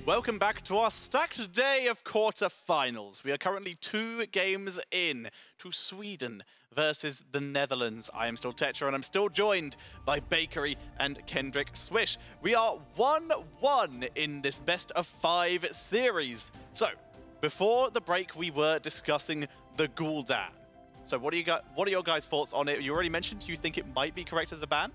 Welcome back to our stacked day of quarterfinals. We are currently 2 games in to Sweden versus the Netherlands. I am still Tetra and I'm still joined by Bakery and Kendrick Swish. We are 1-1 in this best of 5 series. So, before the break we were discussing the Gul'dan. So what are your guys' thoughts on it? You already mentioned you think it might be correct as a ban?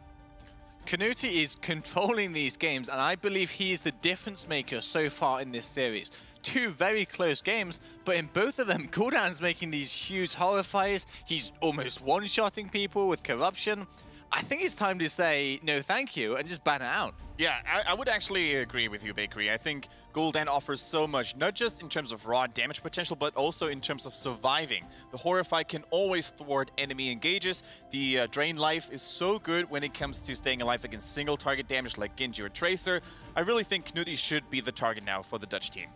Canuti is controlling these games, and I believe he is the difference maker so far in this series. 2 very close games, but in both of them, Gul'dan's making these huge horrifiers. He's almost one-shotting people with corruption. I think it's time to say no thank you and just ban it out. Yeah, I would actually agree with you, Bakery. I think Gul'dan offers so much, not just in terms of raw damage potential, but also in terms of surviving. The Horrify can always thwart enemy engages. The Drain Life is so good when it comes to staying alive against single target damage like Genji or Tracer. I really think Canuti should be the target now for the Dutch team.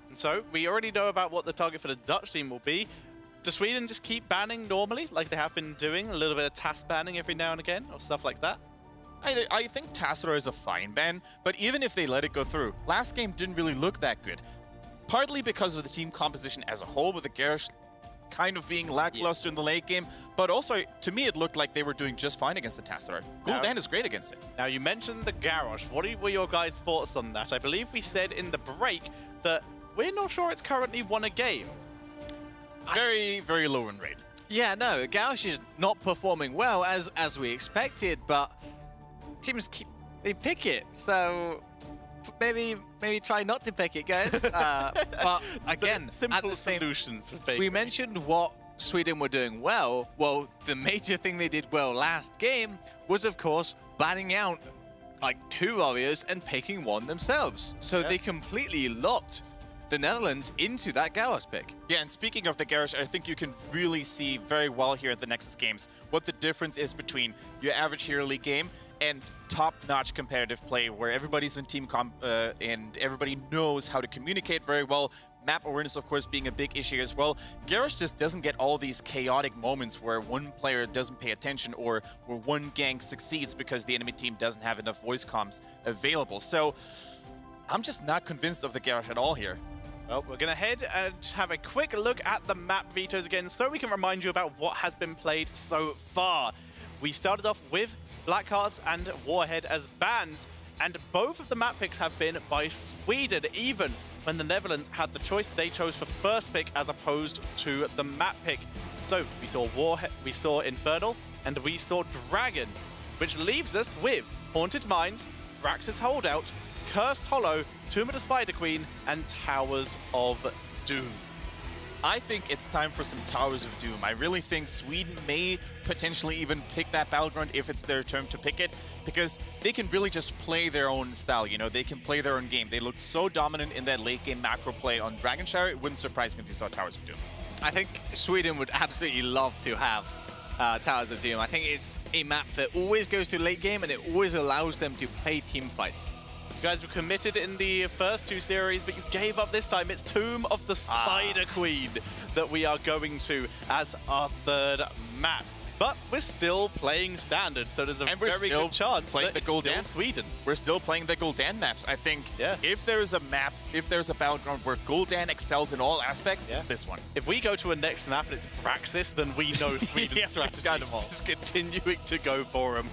And so, we already know about what the target for the Dutch team will be. Does Sweden just keep banning normally, like they have been doing? A little bit of task banning every now and again, or stuff like that? I think Tassadar is a fine ban, but even if they let it go through, last game didn't really look that good. Partly because of the team composition as a whole, with the Garrosh kind of being lackluster in the late game, but also, to me, it looked like they were doing just fine against the Tassadar. Gul'dan is great against it. Now, you mentioned the Garrosh. What were your guys' thoughts on that? I believe we said in the break that we're not sure it's currently won a game. Very, very low win rate. Yeah, no, Garrosh is not performing well as we expected, but teams they pick it, so maybe try not to pick it, guys. But again, simple at the same, solutions for Bakery. we mentioned what Sweden were doing well. Well, the major thing they did well last game was, of course, banning out like 2 warriors and picking one themselves. So they completely locked the Netherlands into that Garrosh pick. Yeah, and speaking of the Garrosh, I think you can really see very well here at the Nexus games what the difference is between your average Hero League game and top-notch competitive play where everybody's in team comp and everybody knows how to communicate very well. Map awareness, of course, being a big issue as well. Garrosh just doesn't get all these chaotic moments where one player doesn't pay attention or where one gank succeeds because the enemy team doesn't have enough voice comms available. So I'm just not convinced of the Garrosh at all here. Well, we're going to head and have a quick look at the map vetoes again so we can remind you about what has been played so far. We started off with Blackhearts and Warhead as bans, and both of the map picks have been by Sweden, even when the Netherlands had the choice. They chose for first pick as opposed to the map pick. So we saw Warhead, we saw Infernal, and we saw Dragon, which leaves us with Haunted Mines, Brax's Holdout, Cursed Hollow, Tomb of the Spider Queen, and Towers of Doom. I think it's time for some Towers of Doom. I really think Sweden may potentially even pick that battleground if it's their turn to pick it, because they can really just play their own style, you know, they can play their own game. They looked so dominant in that late game macro play on Dragonshire, it wouldn't surprise me if we saw Towers of Doom. I think Sweden would absolutely love to have Towers of Doom. I think it's a map that always goes to late game and it always allows them to play team fights. You guys were committed in the first 2 series, but you gave up this time. It's Tomb of the Spider Queen that we are going to as our 3rd map. But we're still playing standard, so there's a very good chance that it's still Sweden. We're still playing the Gul'dan maps. I think if there's a map, if there's a battleground where Gul'dan excels in all aspects, it's this one. If we go to a next map and it's Praxis, then we know Sweden's strategy is just continuing to go for them.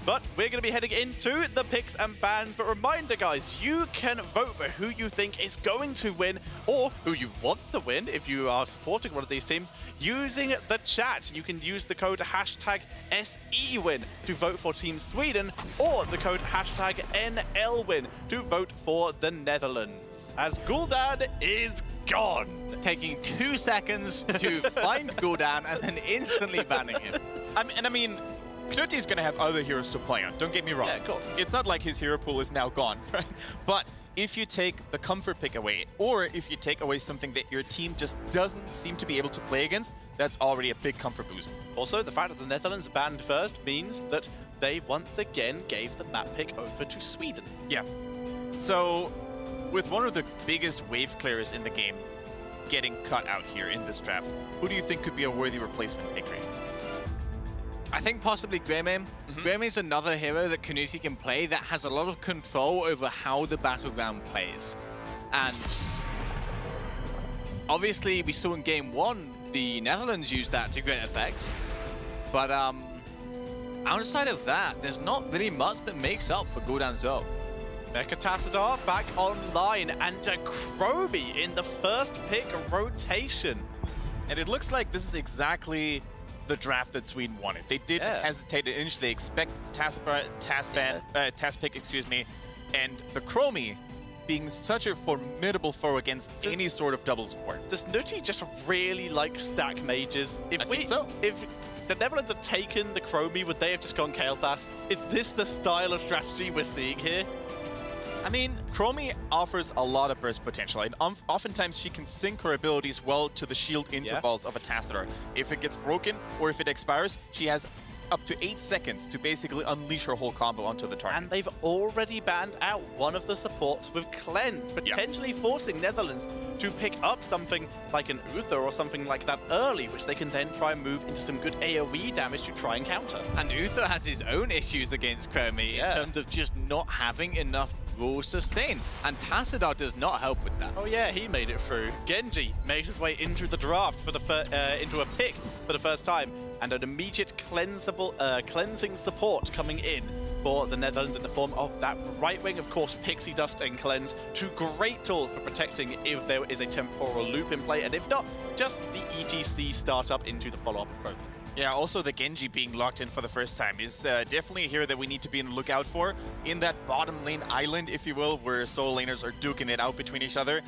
But we're going to be heading into the picks and bans. But reminder, guys, you can vote for who you think is going to win or who you want to win if you are supporting one of these teams using the chat. You can use the code #SEWIN to vote for Team Sweden or the code #NLWIN to vote for the Netherlands. As Gul'dan is gone. Taking 2 seconds to find Gul'dan and then instantly banning him. I mean, Canuti is going to have other heroes to play on, don't get me wrong. Yeah, of course. It's not like his hero pool is now gone, right? But if you take the comfort pick away, or if you take away something that your team just doesn't seem to be able to play against, that's already a big comfort boost. Also, the fact that the Netherlands banned first means that they once again gave the map pick over to Sweden. Yeah. So, with one of the biggest wave clearers in the game getting cut out here in this draft, who do you think could be a worthy replacement, Bakery? I think possibly Greymane. Greymane's another hero that Canuti can play that has a lot of control over how the battleground plays. And obviously we saw in game 1, the Netherlands used that to great effect. But outside of that, there's not really much that makes up for Gul'dan's role. Mecha Tassadar back online, and Chromie in the first pick rotation. And it looks like this is exactly the draft that Sweden wanted. They didn't hesitate an inch. They expected the task pick, excuse me, and the Chromie being such a formidable foe against any sort of double support. Does Nuti just really like stack mages? If the Netherlands had taken the Chromie, would they have just gone Kael'thas? Is this the style of strategy we're seeing here? I mean, Chromie offers a lot of burst potential, and oftentimes she can sync her abilities well to the shield intervals of a Tassadar. If it gets broken or if it expires, she has up to 8 seconds to basically unleash her whole combo onto the target. And they've already banned out one of the supports with Cleanse, potentially forcing Netherlands to pick up something like an Uther or something like that early, which they can then try and move into some good AoE damage to try and counter. And Uther has his own issues against Chromie in terms of just not having enough raw sustain, and Tassadar does not help with that. Oh yeah, he made it through. Genji makes his way into the draft for the into a pick for the first time, and an immediate cleansing support coming in for the Netherlands in the form of that right wing. Of course, Pixie Dust and Cleanse, two great tools for protecting if there is a temporal loop in play, and if not, just the ETC startup into the follow-up of Chromie. Yeah, also the Genji being locked in for the first time is definitely a hero that we need to be on the lookout for in that bottom lane island, if you will, where solo laners are duking it out between each other.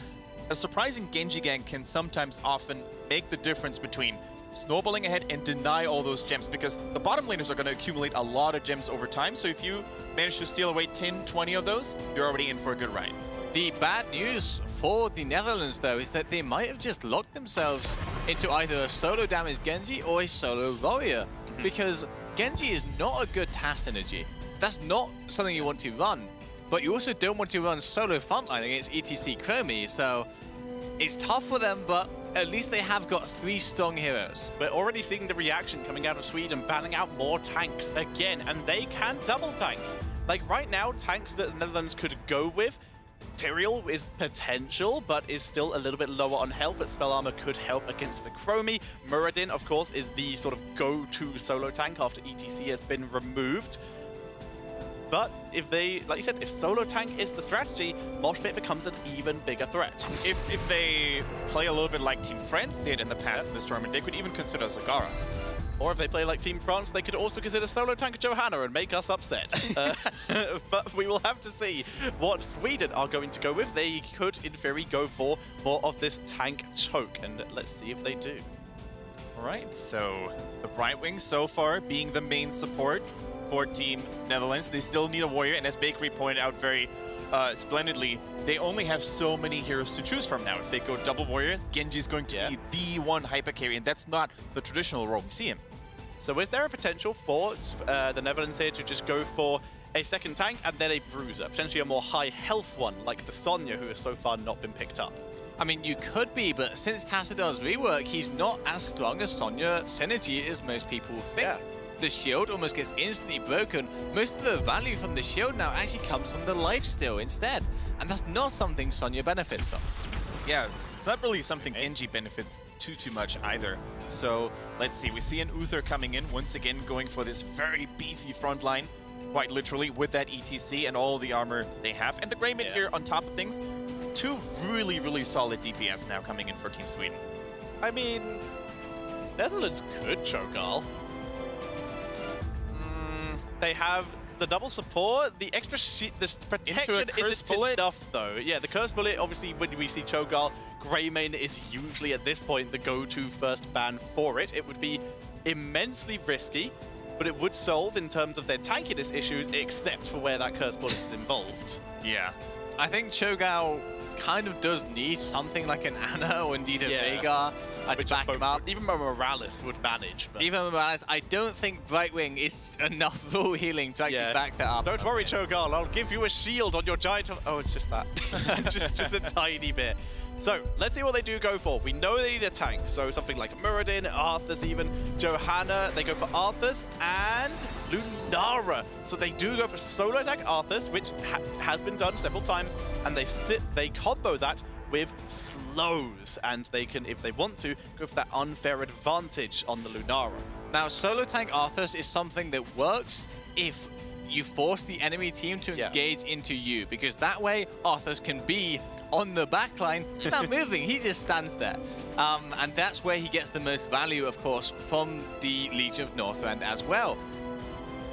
A surprising Genji gank can sometimes often make the difference between snowballing ahead and deny all those gems, because the bottom laners are going to accumulate a lot of gems over time, so if you manage to steal away 10, 20 of those, you're already in for a good ride. The bad news for the Netherlands, though, is that they might have just locked themselves into either a solo damage Genji or a solo warrior, because Genji is not a good task synergy. That's not something you want to run, but you also don't want to run solo frontline against ETC Chromie, so it's tough for them, but at least they have got 3 strong heroes. We're already seeing the reaction coming out of Sweden, banning out more tanks again, and they can double tank. Like right now, tanks that the Netherlands could go with, Tyrael is potential, but is still a little bit lower on health, but Spell Armor could help against the Chromie. Muradin, of course, is the sort of go-to solo tank after ETC has been removed. But if they, like you said, if solo tank is the strategy, Mosh Pit becomes an even bigger threat. If they play a little bit like Team France did in the past in this tournament, they could even consider Zagara. Or if they play like Team France, they could also consider solo tank Johanna and make us upset. But we will have to see what Sweden are going to go with. They could, in theory, go for more of this tank choke, and let's see if they do. All right, so the Bright Wing so far being the main support for Team Netherlands. They still need a warrior, and as Bakery pointed out very splendidly, they only have so many heroes to choose from now. If they go double warrior, Genji's going to be the one hyper carry, and that's not the traditional role we see him. So is there a potential for the Netherlands here to just go for a second tank and then a bruiser, potentially a more high health one like the Sonya, who has so far not been picked up? I mean, you could be, but since Tassadar's rework, he's not as strong as Sonya synergy as most people think. Yeah. The shield almost gets instantly broken. Most of the value from the shield now actually comes from the lifesteal instead, and that's not something Sonya benefits from. Yeah, it's not really something Genji benefits too much either. So let's see, we see an Uther coming in, once again going for this very beefy front line, quite literally, with that ETC and all the armor they have. And the Greymane here on top of things, 2 really, really solid DPS now coming in for Team Sweden. I mean, Netherlands could Cho'Gall. They have the double support, the extra this protection isn't enough though. Yeah, the Curse Bullet, obviously when we see Cho'Gall, Greymane is usually at this point the go-to first ban for it. It would be immensely risky, but it would solve in terms of their tankiness issues, except for where that Curse Bullet is involved. Yeah. I think Cho'Gall kind of does need something like an Ana or indeed a Veigar to back him up. Even Morales would manage. But even Morales, I don't think Brightwing is enough full healing to actually back that up. Don't worry, Cho'Gall, I'll give you a shield on your giant... Oh, it's just that. just a tiny bit. So let's see what they do go for. We know they need a tank, so something like Muradin, Arthas even, Johanna, they go for Arthas and Lunara. So they do go for solo attack Arthas, which has been done several times, and they combo that with slows, and they can, if they want to, go for that unfair advantage on the Lunara. Now, solo tank Arthas is something that works if you force the enemy team to engage into you, because that way Arthas can be on the backline without moving. He just stands there. And that's where he gets the most value, of course, from the Legion of Northrend as well.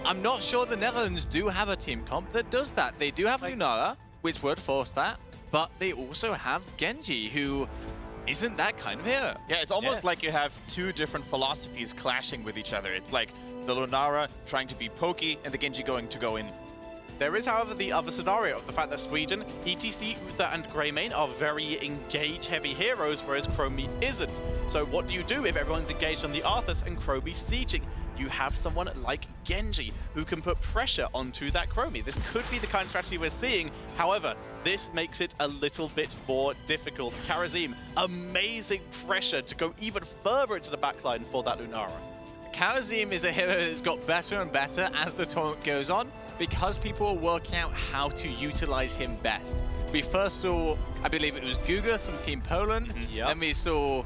I'm not sure the Netherlands do have a team comp that does that. They do have Lunara, which would force that, but they also have Genji, who isn't that kind of hero. Yeah, it's almost like you have two different philosophies clashing with each other. It's like the Lunara trying to be pokey and the Genji going to go in. There is, however, the other scenario of the fact that Sweden, ETC, Uther, and Greymane are very engage-heavy heroes, whereas Chromie isn't. So what do you do if everyone's engaged on the Arthas and Chromie's sieging? You have someone like Genji who can put pressure onto that Chromie. This could be the kind of strategy we're seeing. However, this makes it a little bit more difficult. Karazim, amazing pressure to go even further into the backline for that Lunara. Karazim is a hero that's got better and better as the tournament goes on, because people are working out how to utilize him best. We first saw, I believe it was Guga from Team Poland, then we saw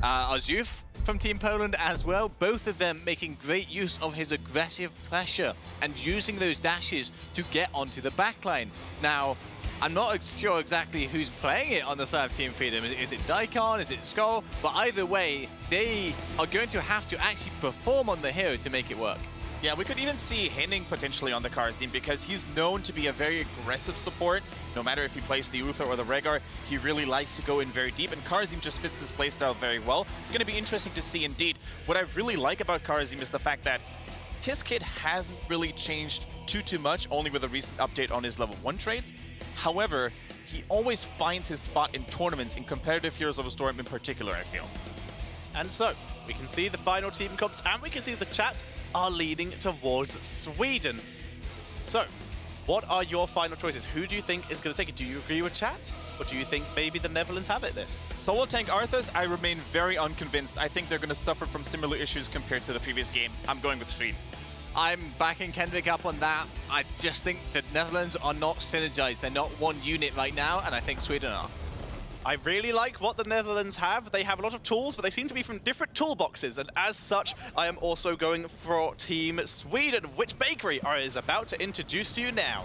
Azuf from Team Poland as well, both of them making great use of his aggressive pressure and using those dashes to get onto the backline. Now, I'm not sure exactly who's playing it on the side of Team Freedom. Is it Daikon? Is it Skull? But either way, they are going to have to actually perform on the hero to make it work. Yeah, we could even see Henning potentially on the Karazim, because he's known to be a very aggressive support. No matter if he plays the Uther or the Rehgar, he really likes to go in very deep, and Karazim just fits this playstyle very well. It's going to be interesting to see indeed. What I really like about Karazim is the fact that his kit hasn't really changed too much, only with a recent update on his level 1 traits. However, he always finds his spot in tournaments, in competitive Heroes of the Storm in particular, I feel. And so, we can see the final team comps, and we can see the chat are leaning towards Sweden. So, what are your final choices? Who do you think is going to take it? Do you agree with chat? Or do you think maybe the Netherlands have it this? Solo tank Arthas, I remain very unconvinced. I think they're going to suffer from similar issues compared to the previous game. I'm going with Sweden. I'm backing Kendrick up on that. I just think the Netherlands are not synergized. They're not one unit right now, and I think Sweden are. I really like what the Netherlands have. They have a lot of tools, but they seem to be from different toolboxes. And as such, I am also going for Team Sweden, which Bakery is about to introduce to you now.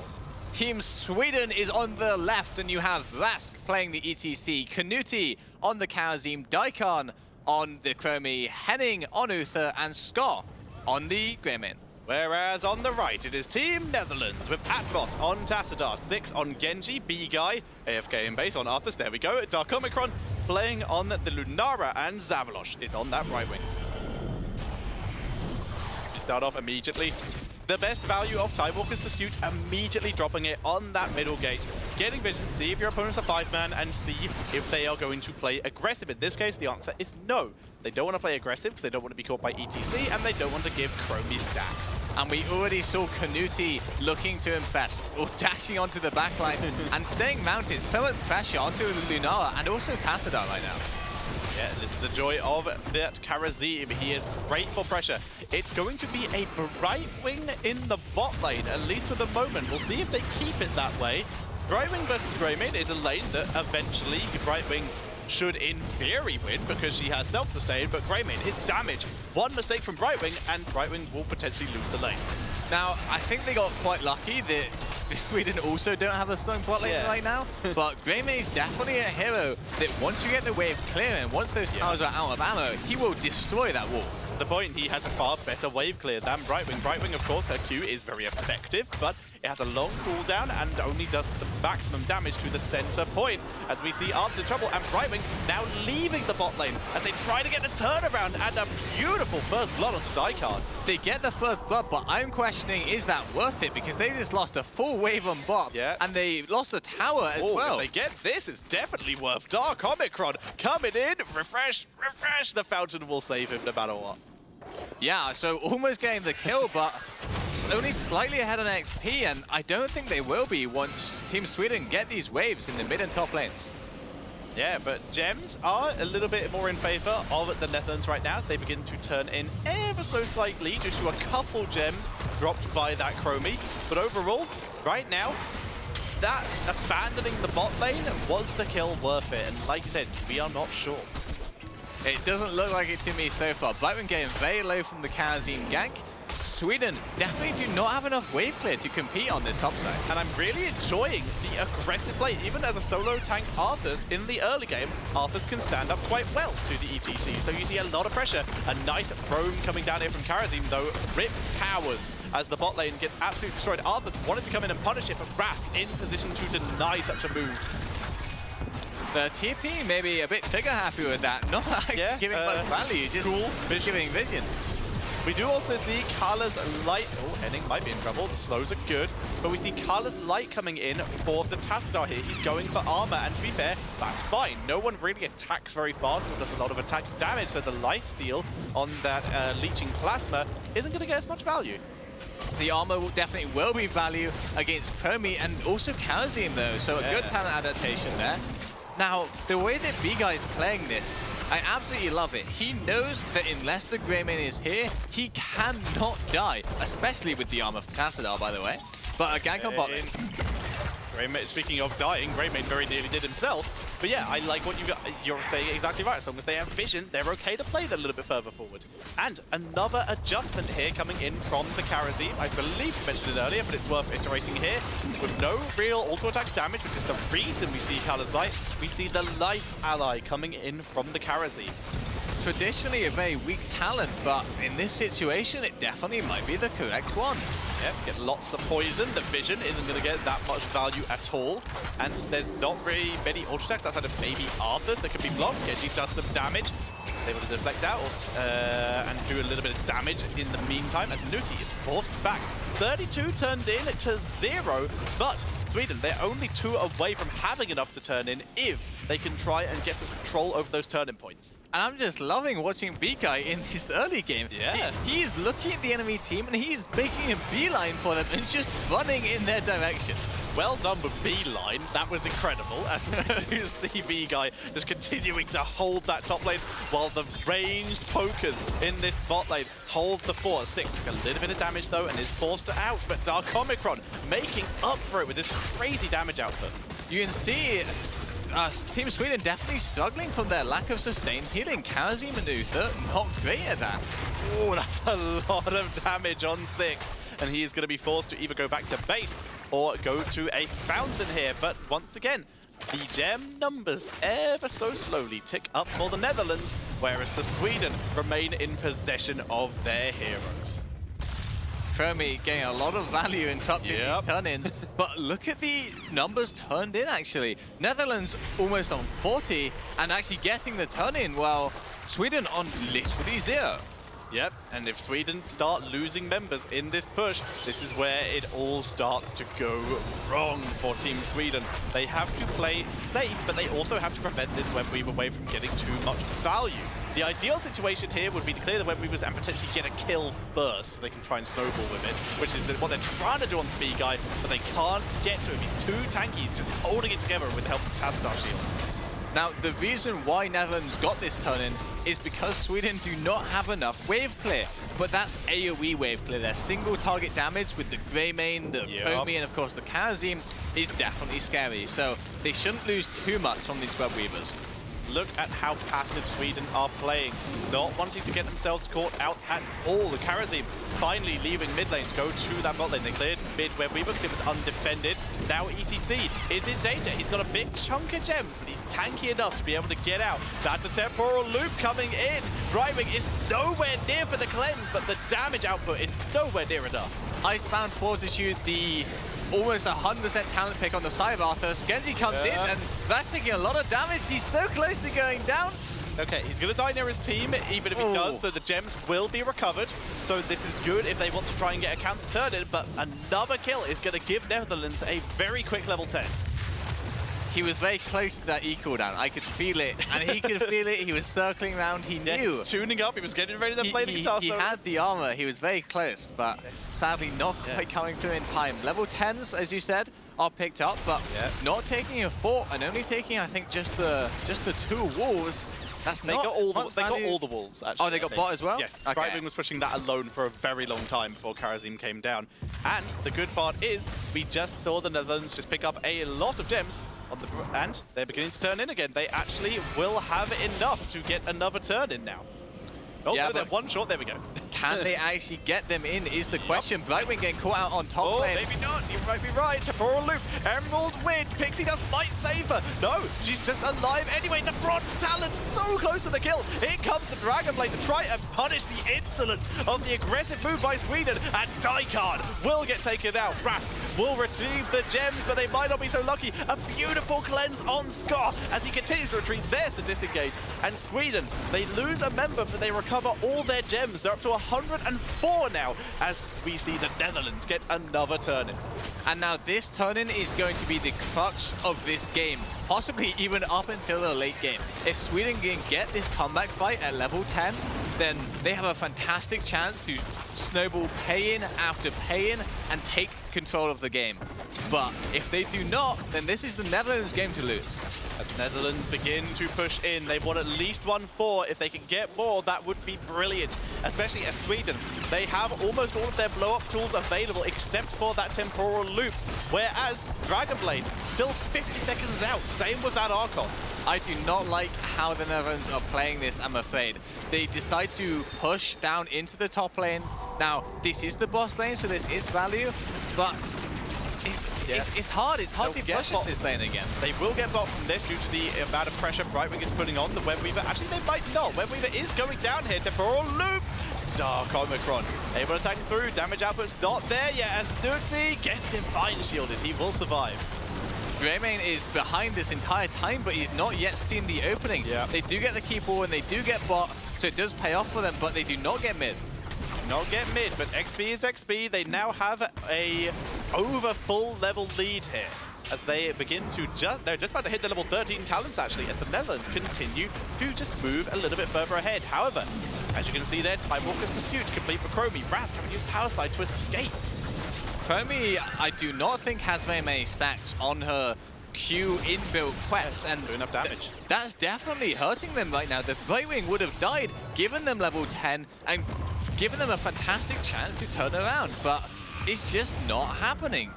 Team Sweden is on the left, and you have Rask playing the ETC, Kanuti on the Karazim, Daikon on the Chromie, Henning on Uther, and Scott on the Greymane. Whereas on the right, it is Team Netherlands with Atmos on Tassadar, 6 on Genji, B-Guy, AFK in base on Arthas, there we go, Dark Omicron playing on the Lunara, and Zavalosh is on that right wing. We start off immediately. The best value of Tidewalker's Pursuit, immediately dropping it on that middle gate. Getting vision, see if your opponent's a 5-man, and see if they are going to play aggressive. In this case, the answer is no. They don't want to play aggressive because they don't want to be caught by ETC, and they don't want to give Chromie stacks. And we already saw Kanuti looking to impress, or dashing onto the backline and staying mounted. So much pressure onto Lunara and also Tassadar right now. Yeah, this is the joy of that Karazim. He is great for pressure. It's going to be a bright wing in the bot lane, at least for the moment. We'll see if they keep it that way. Brightwing versus Greymane is a lane that eventually Brightwing should in theory win because she has self-sustain, but Greymane, his damage, one mistake from Brightwing and Brightwing will potentially lose the lane. Now, I think they got quite lucky that Sweden also don't have a strong bot lane right now, but Greymane is definitely a hero that once you get the wave clearing, once those towers are out of ammo, he will destroy that wall. That's the point. He has a far better wave clear than Brightwing. Brightwing, of course, her Q is very effective, but it has a long cooldown and only does the maximum damage to the center point. As we see Arthas in trouble, and Brightwing now leaving the bot lane as they try to get the turnaround, and a beautiful first blood onto Daikon. They get the first blood, but I'm questioning, is that worth it? Because they just lost a full wave on bot, and they lost a tower as well. If they get this, it's definitely worth. Dark Omicron coming in, refresh, refresh. The fountain will save him no matter what. Yeah, so almost getting the kill, but only slightly ahead on XP, and I don't think they will be once Team Sweden get these waves in the mid and top lanes. Yeah, but gems are a little bit more in favor of the Netherlands right now as they begin to turn in ever so slightly due to a couple gems dropped by that Chromie. But overall, right now, that abandoning the bot lane, was the kill worth it? And like you said, we are not sure. It doesn't look like it to me so far. Blackman getting very low from the Karazim gank. Sweden definitely do not have enough wave clear to compete on this top side. And I'm really enjoying the aggressive play. Even as a solo tank Arthas in the early game, Arthas can stand up quite well to the ETC. So you see a lot of pressure. A nice roam coming down here from Karazim, though. Rip towers as the bot lane gets absolutely destroyed. Arthas wanted to come in and punish it, but Rasp in position to deny such a move. The TP maybe a bit trigger happy with that. Not actually giving much value, just giving vision. We do also see Kala's Light. Oh, Henning might be in trouble. The slows are good. But we see Kala's Light coming in for the Tassadar here. He's going for armor. And to be fair, that's fine. No one really attacks very fast or does a lot of attack damage. So the lifesteal on that leeching plasma isn't going to get as much value. The armor definitely will be value against Chromie and also Karazim though. So a good talent adaptation there. Now, the way that B-Guy is playing this, I absolutely love it. He knows that unless the Greymane is here, he cannot die, especially with the armor from Tassadar, by the way. But a gank on bot lane. Speaking of dying, Greymane very nearly did himself. But yeah, I like what you're saying exactly right. As long as they have vision, they're okay to play that a little bit further forward. And another adjustment here coming in from the Karazim. I believe you mentioned it earlier, but it's worth iterating here. With no real auto-attack damage, which is the reason we see Kala's Light, we see the life ally coming in from the Karazim. Traditionally a very weak talent, but in this situation, it definitely might be the correct one. Yep, get lots of poison. The vision isn't going to get that much value at all. And there's not really many auto-attacks outside of maybe Arthas that can be blocked. Genji does some damage. Able to deflect out and do a little bit of damage in the meantime as Nuti is forced back. 32 turned in to 0, but Sweden, they're only 2 away from having enough to turn in if they can try and get some control over those turning points. And I'm just loving watching B-Guy in this early game. Yeah. He's looking at the enemy team and he's making a beeline for them and just running in their direction. Well done with B-line. That was incredible. As you see B-Guy just continuing to hold that top lane while the ranged pokers in this bot lane hold the fort. 6 took a little bit of damage though and is forced out, but Dark Omicron making up for it with this crazy damage output. You can see Team Sweden definitely struggling from their lack of sustained healing. Karazim and Uther not great at that. Oh, that's a lot of damage on 6. And he is going to be forced to either go back to base or go to a fountain here. But once again, the gem numbers ever so slowly tick up for the Netherlands, whereas the Sweden remain in possession of their heroes. Chromie getting a lot of value interrupting these turn-ins, but look at the numbers turned in actually. Netherlands almost on 40 and actually getting the turn-in, while Sweden on literally 0. Yep, and if Sweden start losing members in this push, this is where it all starts to go wrong for Team Sweden. They have to play safe, but they also have to prevent this Webweaver wave from getting too much value. The ideal situation here would be to clear the Webweavers and potentially get a kill first, so they can try and snowball with it, which is what they're trying to do on Speed Guy, but they can't get to him. He's too tanky, he's just holding it together with the help of Tassadar Shield. Now, the reason why Netherlands got this turn-in is because Sweden do not have enough wave clear. But that's AoE wave clear. Their single target damage with the Greymane, the Chromie, and of course the Karazim is definitely scary. So they shouldn't lose too much from these Webweavers. Look at how passive Sweden are playing, not wanting to get themselves caught out at all. The Karazim finally leaving mid lane to go to that bot lane. They cleared mid Webweaver because it was undefended. Now ETC is in danger. He's got a big chunk of gems, but he's tanky enough to be able to get out. That's a temporal loop coming in. Driving is nowhere near for the cleanse, but the damage output is nowhere near enough. Icebound Fortitude, the almost 100% talent pick on the side of Arthas. Genji comes in and that's taking a lot of damage. He's so close to going down. Okay, he's going to die near his team, even if he does, so the gems will be recovered. So this is good if they want to try and get a counter turn in, but another kill is going to give Netherlands a very quick level 10. He was very close to that E cooldown. I could feel it, and he could feel it. He was circling around. He knew. Tuning up. He was getting ready to play the guitar. He had the armor. He was very close, but sadly not quite coming through in time. Level 10s, as you said, are picked up, but not taking a fort and only taking, I think, just the 2 walls. That's They not got all the walls, actually. Oh, they got bot as well? Yes. Okay. Brightwing was pushing that alone for a very long time before Karazim came down. And the good part is, we just saw the Netherlands just pick up a lot of gems, and they're beginning to turn in again. They actually will have enough to get another turn in now. Oh, yeah, no, they're one short. There we go. Can they actually get them in is the question. Brightwing getting caught out on top lane. Maybe not. You might be right. Temporal Loop. Emerald Wind. Pixie Dust might save her. No, she's just alive anyway. The Bronze Talon so close to the kill. Here comes the Dragon Blade to try and punish the insolence of the aggressive move by Sweden. And Dykard will get taken out. Rast will retrieve the gems, but they might not be so lucky. A beautiful cleanse on Scar as he continues to retreat. There's the disengage. And Sweden, they lose a member, but they recover all their gems. They're up to 104 now as we see the Netherlands get another turn-in. And now this turn-in is going to be the crux of this game, possibly even up until the late game. If Sweden can get this comeback fight at level 10, then they have a fantastic chance to snowball pay-in after pay-in and take control of the game. But if they do not, then this is the Netherlands' game to lose. As Netherlands begin to push in, they want at least 1-4. If they can get more, that would be brilliant. Especially as Sweden, they have almost all of their blow-up tools available except for that Temporal Loop. Whereas Dragon Blade, still 50 seconds out. Same with that Archon. I do not like how the Netherlands are playing this, I'm afraid. They decide to push down into the top lane. Now, this is the boss lane, so this is value, but it's hard. It's hard to push into this lane again. They will get bot from this due to the amount of pressure Brightwing is putting on the Web Weaver. Actually, they might not. Web Weaver is going down here. Temporal Loop. Dark Omicron able to attack through. Damage output's not there yet as Nutsy gets Divine Shielded. He will survive. Greymane is behind this entire time, but he's not yet seen the opening. Yeah. They do get the keep wall and they do get bot, so it does pay off for them, but they do not get mid. Not get mid, but XP is XP. They now have a over full level lead here as they begin to they're just about to hit the level 13 talents actually, as the Netherlands continue to just move a little bit further ahead. However, as you can see there, Time Walker's Pursuit complete for Chromie. Raz haven't used Power Slide to escape. Chromie, I do not think has very many stacks on her Q inbuilt quest, and enough damage. That's definitely hurting them right now. The Brightwing would have died, given them level 10, and given them a fantastic chance to turn around, but it's just not happening.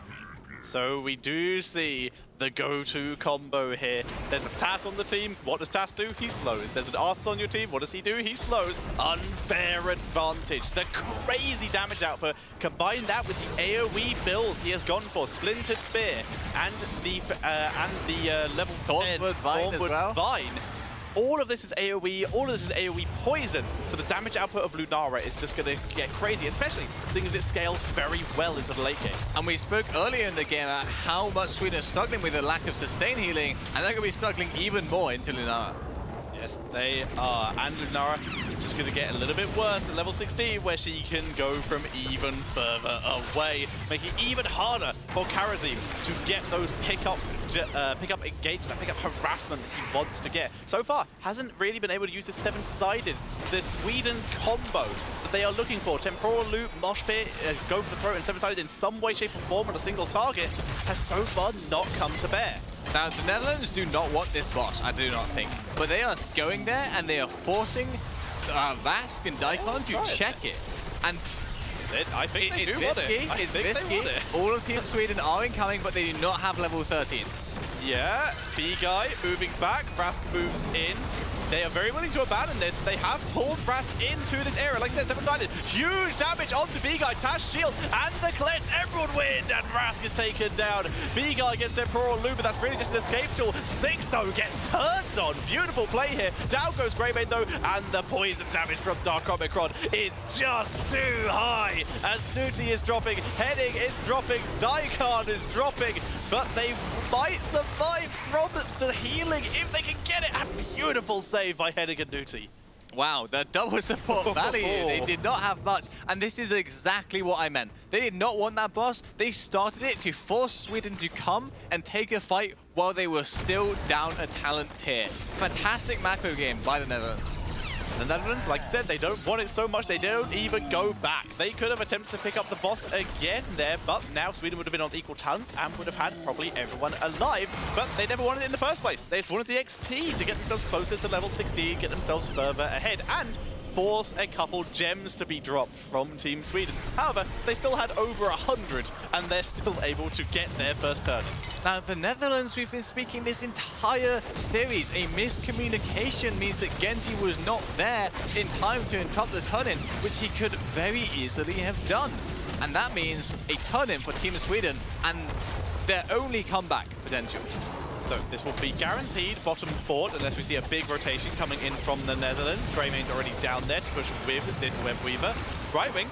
So we do see the go-to combo here. There's a Tass on the team. What does Tass do? He slows. There's an Arthas on your team. What does he do? He slows. Unfair advantage. The crazy damage output. Combine that with the AoE build he has gone for. Splintered Spear and the level 10 Thornwood Vine as well. Vine. All of this is AoE, all of this is AoE poison, so the damage output of Lunara is just going to get crazy, especially seeing as it scales very well into the late game. And we spoke earlier in the game about how much Sweden is struggling with the lack of sustain healing, and they're going to be struggling even more into Lunara. Yes, they are. And Lunara is just going to get a little bit worse at level 16, where she can go from even further away, making it even harder for Karazim to get those pick up engagement, pick up harassment that he wants to get. So far, hasn't really been able to use this 7-sided, the Sweden combo that they are looking for. Temporal Loop, Mosh Pit, go for the throat, and 7-sided in some way, shape, or form on a single target has so far not come to bear. Now, the Netherlands do not want this boss, I do not think. But they are going there, and they are forcing Vask and Daikon to check it. And I think they do want it. It's risky. All of Team Sweden are incoming, but they do not have level 13. Yeah, B-Guy moving back. Rask moves in. They are very willing to abandon this. They have pulled Rask into this area. Like I said, 7-sided. Huge damage onto B-Guy. Tash shield and the cleanse. Emerald Wind, and Rask is taken down. B-Guy gets Temporal Loop, but that's really just an escape tool. Six, though, gets turned on. Beautiful play here. Down goes Greymane, though, and the poison damage from Dark Omicron is just too high. As Snooty is dropping, Heading is dropping, Daikon is dropping, but they might survive from the healing if they can get it. A beautiful save by Heading and Newty. Wow, the double support value. They did not have much, and this is exactly what I meant. They did not want that boss. They started it to force Sweden to come and take a fight while they were still down a talent tier. Fantastic macro game by the Netherlands. The Netherlands, like I said, they don't want it so much, they don't even go back. They could have attempted to pick up the boss again there, but now Sweden would have been on equal talents and would have had probably everyone alive, but they never wanted it in the first place. They just wanted the XP to get themselves closer to level 16, get themselves further ahead, and force a couple gems to be dropped from Team Sweden. However, they still had over 100, and they're still able to get their first turn. Now, the Netherlands, we've been speaking this entire series. A miscommunication means that Genji was not there in time to interrupt the turn-in, which he could very easily have done. And that means a turn-in for Team Sweden and their only comeback potential. So this will be guaranteed bottom fort unless we see a big rotation coming in from the Netherlands. Greymane's already down there to push with this Web Weaver. Right wing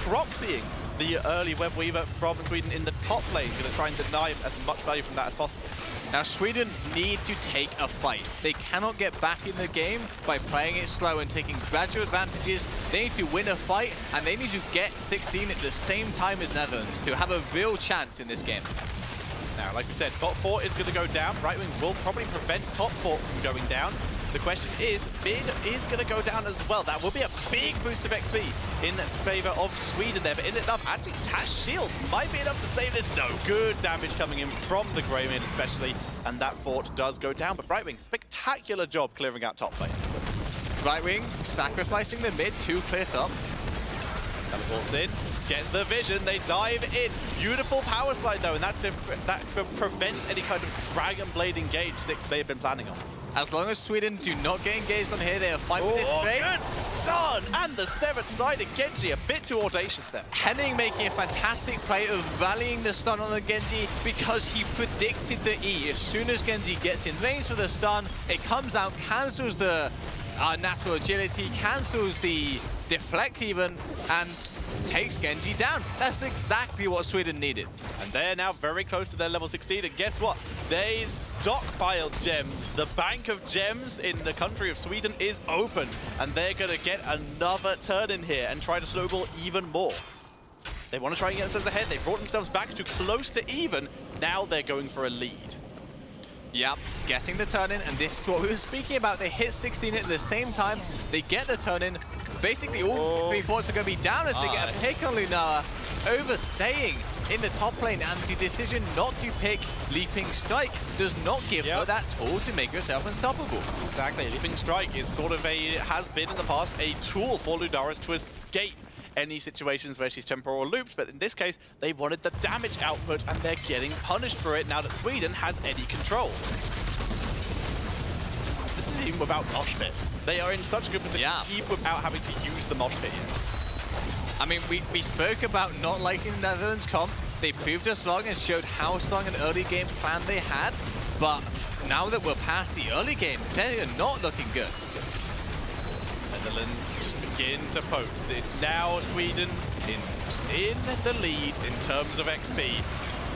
proxying the early Web Weaver from Sweden in the top lane. Going to try and deny him as much value from that as possible. Now, Sweden need to take a fight. They cannot get back in the game by playing it slow and taking gradual advantages. They need to win a fight, and they need to get 16 at the same time as Netherlands to have a real chance in this game. Now, like I said, bot fort is going to go down. Right wing will probably prevent top fort from going down. The question is, mid is going to go down as well. That will be a big boost of XP in favor of Sweden there. But is it enough? Actually, Tash shields might be enough to save this. No, good damage coming in from the Greymane especially. And that fort does go down. But Right wing, spectacular job clearing out top lane. Right wing sacrificing the mid to clear top. Teleports in. Gets the vision, they dive in. Beautiful power slide though, and that could prevent any kind of Dragon Blade engage they've been planning on. As long as Sweden do not get engaged on here, they are fine with this trade. Good stun! And the 7th-sided Genji, a bit too audacious there. Henning making a fantastic play of rallying the stun on the Genji because he predicted the E. As soon as Genji gets in range for the stun, it comes out, cancels the natural agility, cancels the deflect even, and takes Genji down. That's exactly what Sweden needed. And they're now very close to their level 16, and guess what? They stockpiled gems. The bank of gems in the country of Sweden is open, and they're going to get another turn in here and try to snowball even more. They want to try and get themselves ahead. They brought themselves back to close to even. Now they're going for a lead. Yep, getting the turn in, and this is what we were speaking about. They hit 16 at the same time. They get the turn in. Basically, all three forts are going to be down as they get a pick on Lunara, overstaying in the top lane, and the decision not to pick Leaping Strike does not give her that tool to make herself unstoppable. Exactly, Leaping Strike is sort of has been in the past a tool for Lunara to escape any situations where she's temporal looped, but in this case, they wanted the damage output, and they're getting punished for it now that Sweden has any control. This is even without Mosh Pit. They are in such a good position, even without having to use the Mosh Pit yet. I mean, we spoke about not liking the Netherlands comp. They proved us wrong and showed how strong an early game plan they had, but now that we're past the early game, they are not looking good. Netherlands just begin to poke. It's now Sweden in the lead in terms of XP,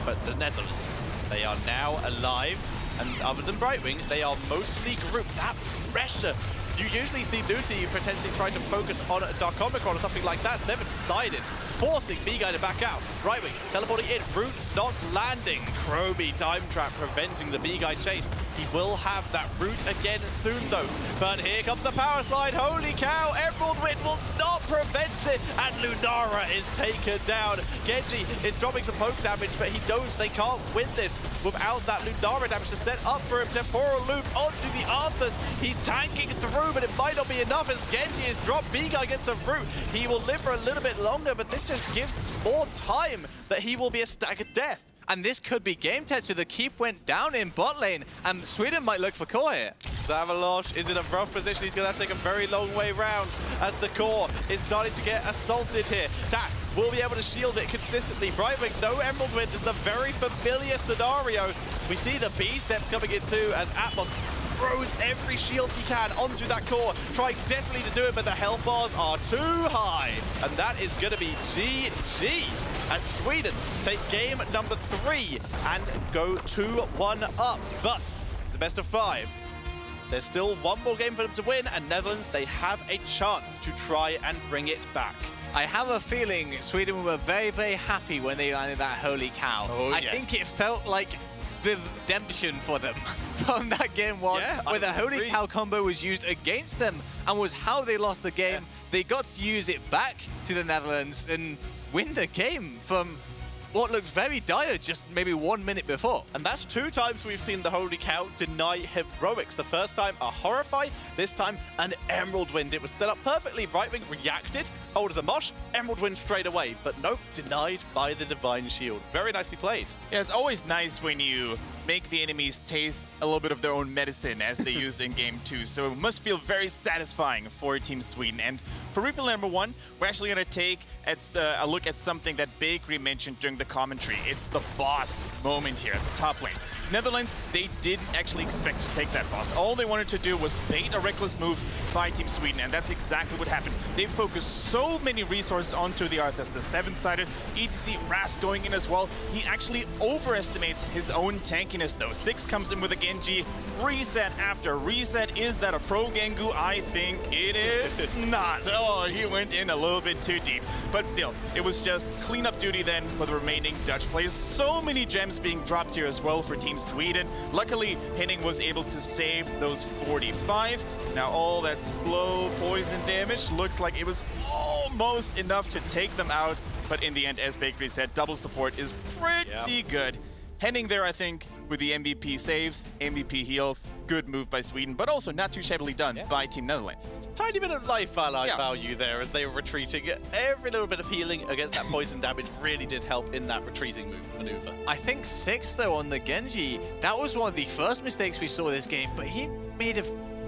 but the Netherlands, they are now alive, and other than Brightwing, they are mostly grouped. That pressure. You usually see Nuti potentially try to focus on a Dark Omicron or something like that. 7-sided, forcing B-Guy to back out. Brightwing teleporting in, root not landing. Chromie time trap preventing the B-Guy chase. He will have that root again soon though. But here comes the power slide. Holy cow, Emerald Wind will not prevent it. And Lunara is taken down. Genji is dropping some poke damage, but he knows they can't win this without that Lunara damage to set up for him. Temporal loop onto the Arthurs. He's tanking through, but it might not be enough as Genji is dropped. B-Guy gets a root. He will live for a little bit longer, but this just gives more time that he will be a staggered death. And this could be game tensor. The keep went down in bot lane, and Sweden might look for core here. Zavalosh is in a rough position. He's going to have to take a very long way round as the core is starting to get assaulted here. Tash will be able to shield it consistently. Brightwing, no Emerald Wind. This is a very familiar scenario. We see the B-steps coming in too as Atmos throws every shield he can onto that core, trying desperately to do it, but the health bars are too high. And that is going to be GG as Sweden take game number 3 and go 2-1 up. But it's the best of 5. There's still one more game for them to win, and Netherlands, they have a chance to try and bring it back. I have a feeling Sweden were very, very happy when they landed that holy cow. I think it felt like redemption for them from that game one, where the Holy Cow combo was used against them and was how they lost the game. They got to use it back to the Netherlands and win the game from what looks very dire just maybe 1 minute before. And that's 2 times we've seen the Holy Cow deny heroics. The first time a Horrify, this time an Emerald Wind. It was set up perfectly. Right Wing reacted, hold as a mosh, Emerald Wind straight away. But nope, denied by the Divine Shield. Very nicely played. Yeah, it's always nice when you make the enemies taste a little bit of their own medicine as they use in game 2. So it must feel very satisfying for Team Sweden. And for replay number 1, we're actually going to take a look at something that Bakery mentioned during the commentary. It's the boss moment here at the top lane. Netherlands, they didn't actually expect to take that boss. All they wanted to do was bait a reckless move by Team Sweden, and that's exactly what happened. They focused so many resources onto the Arthas, the 7-sided, etc. Rast going in as well. He actually overestimates his own tankiness though. 6 comes in with a Genji, reset after reset. Is that a pro Gengu? I think it is not. Oh, he went in a little bit too deep. But still, it was just cleanup duty then for the remaining Dutch players. So many gems being dropped here as well for Team Sweden. Luckily, Henning was able to save those 45. Now all that slow poison damage looks like it was almost enough to take them out. But in the end, as Bakery said, double support is pretty good. Henning there, I think, with the MVP saves, MVP heals, good move by Sweden, but also not too shabbily done by Team Netherlands. Tiny bit of life value there as they were retreating. Every little bit of healing against that poison damage really did help in that retreating maneuver. I think 6 though on the Genji, that was one of the first mistakes we saw this game, but he made a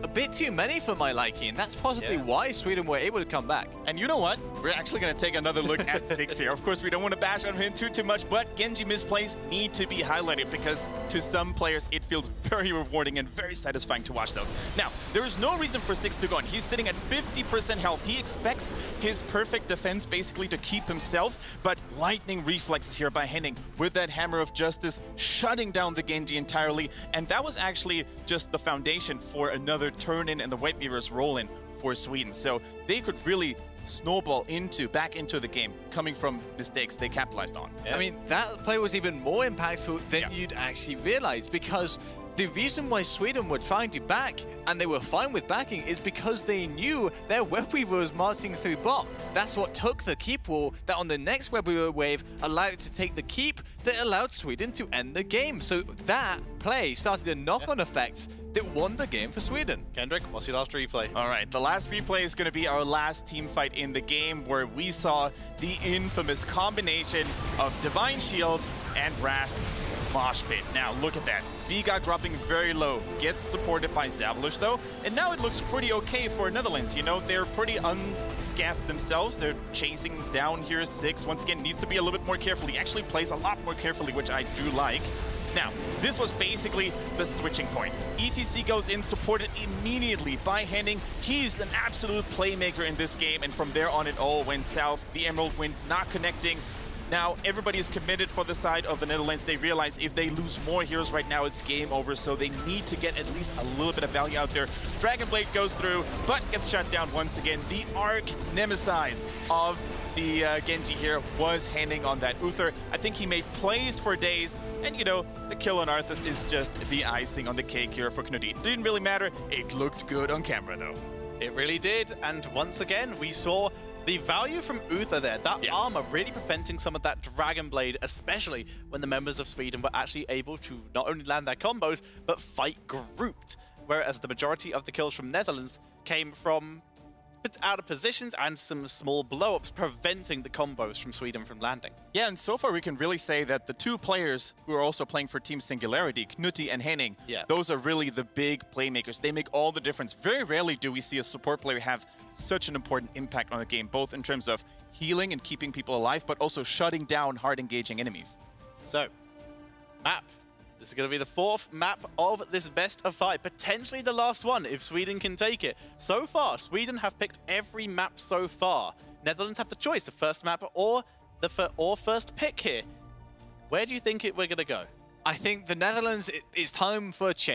bit too many for my liking, and that's possibly why Sweden were able to come back. And you know what? We're actually going to take another look at 6 here. Of course, we don't want to bash on him too much, but Genji misplays need to be highlighted because to some players, it feels very rewarding and very satisfying to watch those. Now, there is no reason for 6 to go on. He's sitting at 50% health. He expects his perfect defense basically to keep himself, but lightning reflexes here by Henning with that Hammer of Justice, shutting down the Genji entirely, and that was actually just the foundation for another turn in and the White Weavers roll in for Sweden. So they could really snowball back into the game coming from mistakes they capitalized on. I mean, that play was even more impactful than you'd actually realize, because the reason why Sweden were trying to back, and they were fine with backing, is because they knew their Web Weaver was marching through bot. That's what took the keep wall that on the next Web Weaver wave allowed it to take the keep that allowed Sweden to end the game. So that play started a knock-on effect that won the game for Sweden. Kendrick, what's your last replay? All right, the last replay is going to be our last team fight in the game, where we saw the infamous combination of Divine Shield and Rast's Mosh Pit. Now, look at that. Vega dropping very low, gets supported by Zavlush though, and now it looks pretty okay for Netherlands. You know, they're pretty unscathed themselves. They're chasing down here 6. Once again, needs to be a little bit more careful. He actually plays a lot more carefully, which I do like. Now, this was basically the switching point. ETC goes in, supported immediately by Henning. He's an absolute playmaker in this game, and from there on it all went south. The Emerald Wind not connecting. Now, everybody is committed for the side of the Netherlands. They realize if they lose more heroes right now, it's game over, so they need to get at least a little bit of value out there. Dragon Blade goes through, but gets shut down once again. The arc nemesis of the Genji here was Henning on that Uther. I think he made plays for days, and you know, the kill on Arthas is just the icing on the cake here for Knudin. Didn't really matter. It looked good on camera though. It really did, and once again, we saw the value from Uther there, that armor really preventing some of that Dragon Blade, especially when the members of Sweden were actually able to not only land their combos, but fight grouped. Whereas the majority of the kills from Netherlands came from out of positions and some small blow-ups, preventing the combos from Sweden from landing. Yeah, and so far we can really say that the 2 players who are also playing for Team Singularity, Knuti and Henning, those are really the big playmakers. They make all the difference. Very rarely do we see a support player have such an important impact on the game, both in terms of healing and keeping people alive, but also shutting down hard engaging enemies. So, map. This is going to be the 4th map of this best of 5, potentially the last one if Sweden can take it. So far, Sweden have picked every map so far. Netherlands have the choice, the first map or the first pick here. Where do you think we're going to go? I think the Netherlands, it's time for a change.